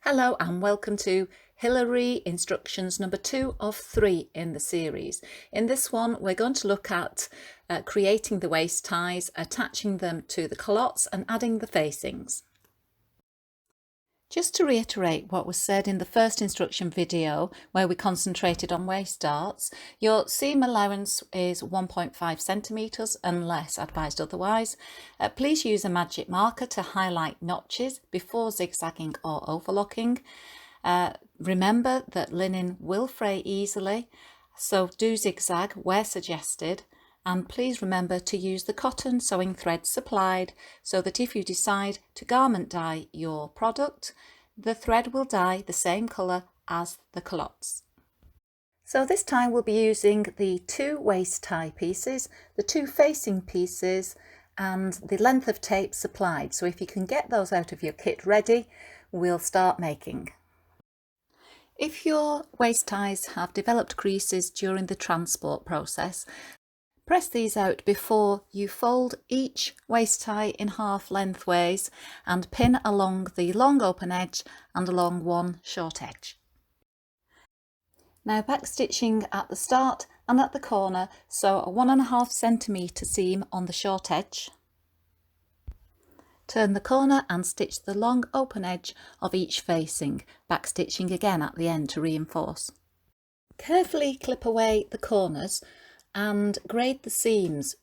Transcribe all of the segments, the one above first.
Hello and welcome to Hilary instructions number 2 of 3 in the series. In this one we're going to look at creating the waist ties, attaching them to the culottes and adding the facings. Just to reiterate what was said in the first instruction video where we concentrated on waist darts, your seam allowance is 1.5 centimetres unless advised otherwise. Please use a magic marker to highlight notches before zigzagging or overlocking. Remember that linen will fray easily, so do zigzag where suggested. And please remember to use the cotton sewing thread supplied so that if you decide to garment dye your product, the thread will dye the same colour as the culottes. So this time we'll be using the 2 waist tie pieces, the 2 facing pieces and the length of tape supplied. So if you can get those out of your kit ready, we'll start making. If your waist ties have developed creases during the transport process, press these out before you fold each waist tie in half lengthways and pin along the long open edge and along one short edge. Now backstitching at the start and at the corner, sew a 1.5 centimetre seam on the short edge. Turn the corner and stitch the long open edge of each facing, backstitching again at the end to reinforce. Carefully clip away the corners and grade the seams.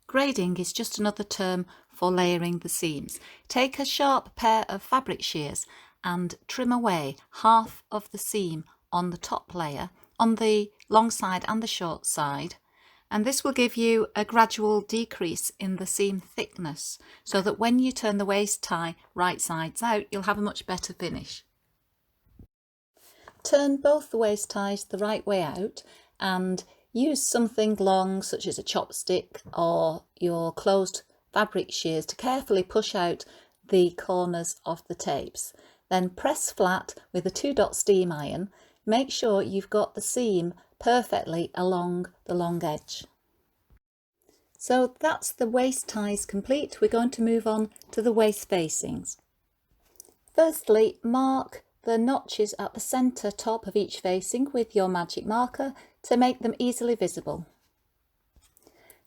Grading is just another term for layering the seams. Take a sharp pair of fabric shears and trim away half of the seam on the top layer, on the long side and the short side, and this will give you a gradual decrease in the seam thickness so that when you turn the waist tie right sides out, you'll have a much better finish. Turn both the waist ties the right way out and use something long such as a chopstick or your closed fabric shears to carefully push out the corners of the tapes. Then press flat with a 2-dot steam iron. Make sure you've got the seam perfectly along the long edge. So that's the waist ties complete. We're going to move on to the waist facings. Firstly, mark the notches at the centre top of each facing with your magic marker to make them easily visible.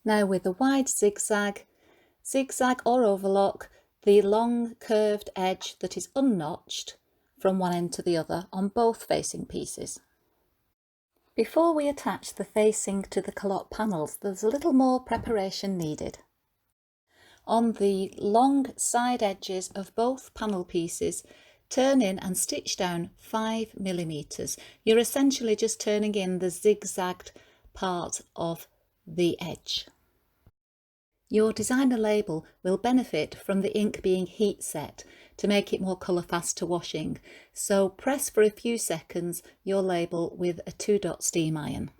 Now with a wide zigzag or overlock the long curved edge that is unnotched from one end to the other on both facing pieces. Before we attach the facing to the culotte panels, there's a little more preparation needed. On the long side edges of both panel pieces, turn in and stitch down 5 millimeters. You're essentially just turning in the zigzagged part of the edge. Your designer label will benefit from the ink being heat set to make it more colour fast to washing, so press for a few seconds your label with a 2-dot steam iron.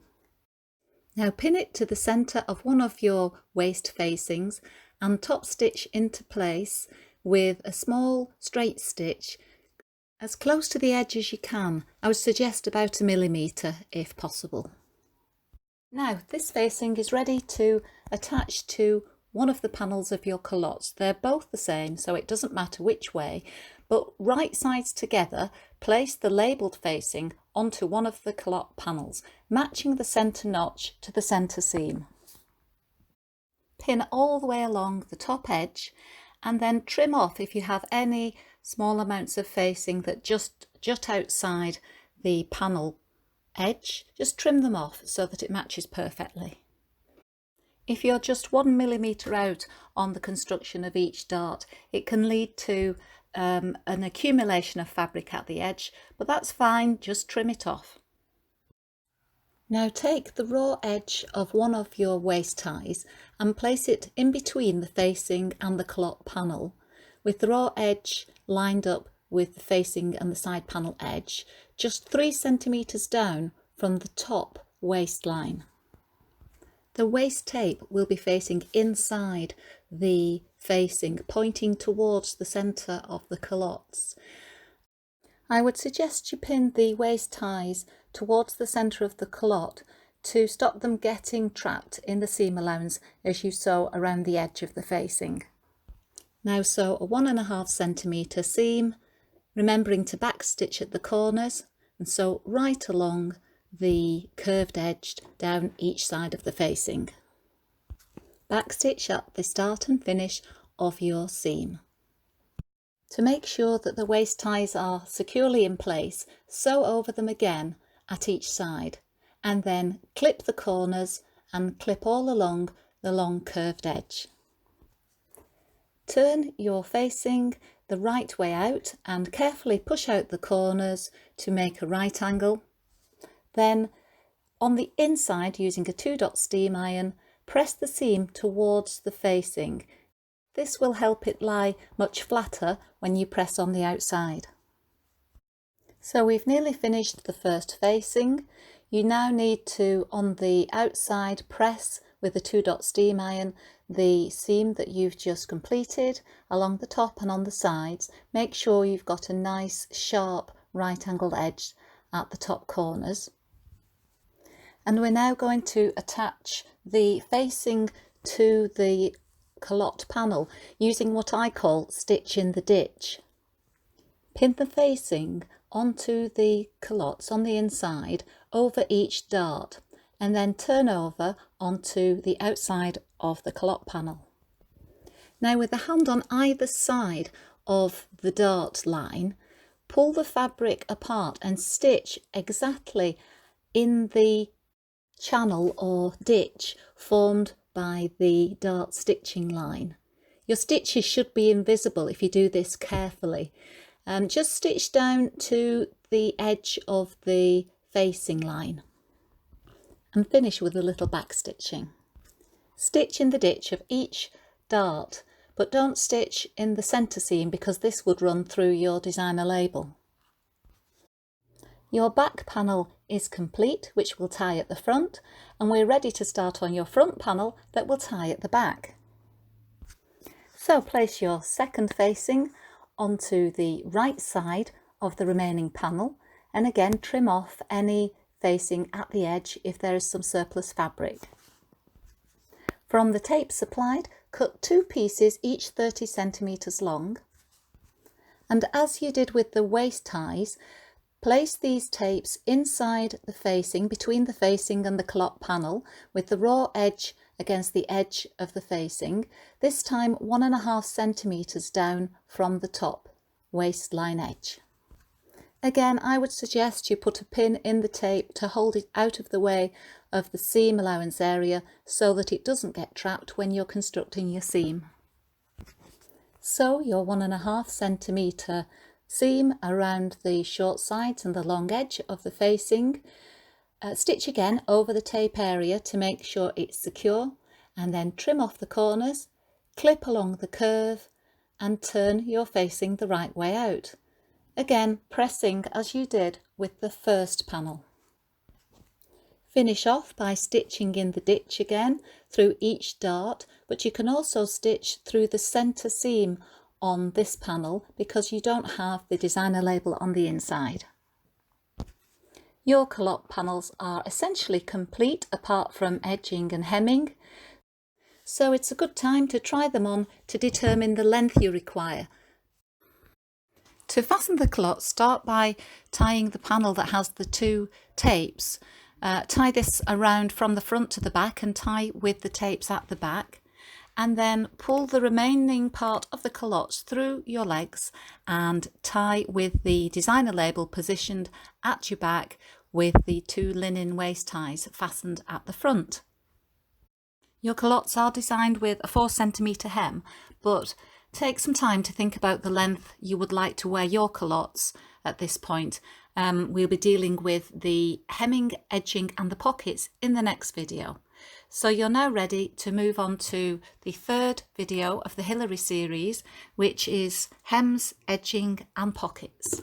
Now pin it to the centre of one of your waist facings and top stitch into place with a small straight stitch as close to the edge as you can. I would suggest about 1 millimetre if possible. Now this facing is ready to attach to one of the panels of your culottes. They're both the same, so it doesn't matter which way, but right sides together, place the labelled facing onto one of the culotte panels, matching the centre notch to the centre seam. Pin all the way along the top edge and then trim off if you have any small amounts of facing that just jut outside the panel edge. Just trim them off so that it matches perfectly. If you're just 1 millimetre out on the construction of each dart, it can lead to an accumulation of fabric at the edge, but that's fine, just trim it off. Now take the raw edge of one of your waist ties and place it in between the facing and the culotte panel, with the raw edge lined up with the facing and the side panel edge, just 3 centimetres down from the top waistline. The waist tape will be facing inside the facing, pointing towards the centre of the culottes. I would suggest you pin the waist ties towards the centre of the culotte to stop them getting trapped in the seam allowance as you sew around the edge of the facing. Now sew a 1.5 centimetre seam remembering to backstitch at the corners and sew right along the curved edge down each side of the facing. Backstitch at the start and finish of your seam. To make sure that the waist ties are securely in place, sew over them again at each side and then clip the corners and clip all along the long curved edge. Turn your facing the right way out and carefully push out the corners to make a right angle. Then on the inside, using a 2-dot steam iron, press the seam towards the facing. This will help it lie much flatter when you press on the outside. So we've nearly finished the first facing. You now need to, on the outside, press with a 2-dot steam iron the seam that you've just completed along the top and on the sides. Make sure you've got a nice sharp right angled edge at the top corners. And we're now going to attach the facing to the culotte panel using what I call stitch in the ditch. Pin the facing onto the culottes on the inside over each dart and then turn over onto the outside of the culotte panel. Now with the hand on either side of the dart line, pull the fabric apart and stitch exactly in the channel or ditch formed by the dart stitching line. Your stitches should be invisible if you do this carefully. Just stitch down to the edge of the facing line and finish with a little back stitching. Stitch in the ditch of each dart, but don't stitch in the centre seam because this would run through your designer label. Your back panel is complete, which will tie at the front, and we're ready to start on your front panel that will tie at the back. So place your second facing onto the right side of the remaining panel and again trim off any facing at the edge if there is some surplus fabric. From the tape supplied, cut 2 pieces each 30 centimeters long, and as you did with the waist ties, place these tapes inside the facing, between the facing and the culotte panel, with the raw edge against the edge of the facing, this time 1.5 centimeters down from the top waistline edge. Again, I would suggest you put a pin in the tape to hold it out of the way of the seam allowance area so that it doesn't get trapped when you're constructing your seam. Sew your 1.5 centimeter seam around the short sides and the long edge of the facing. Stitch again over the tape area to make sure it's secure, and then trim off the corners, clip along the curve and turn your facing the right way out. Again, pressing as you did with the first panel. Finish off by stitching in the ditch again through each dart, but you can also stitch through the centre seam on this panel because you don't have the designer label on the inside. Your culotte panels are essentially complete apart from edging and hemming, so it's a good time to try them on to determine the length you require. To fasten the culotte, start by tying the panel that has the 2 tapes. Tie this around from the front to the back and tie with the tapes at the back, and then pull the remaining part of the culottes through your legs and tie with the designer label positioned at your back with the 2 linen waist ties fastened at the front. Your culottes are designed with a 4 centimeter hem, but take some time to think about the length you would like to wear your culottes at this point. We'll be dealing with the hemming, edging and the pockets in the next video. So you're now ready to move on to the 3rd video of the Hilary series, which is hems, edging and pockets.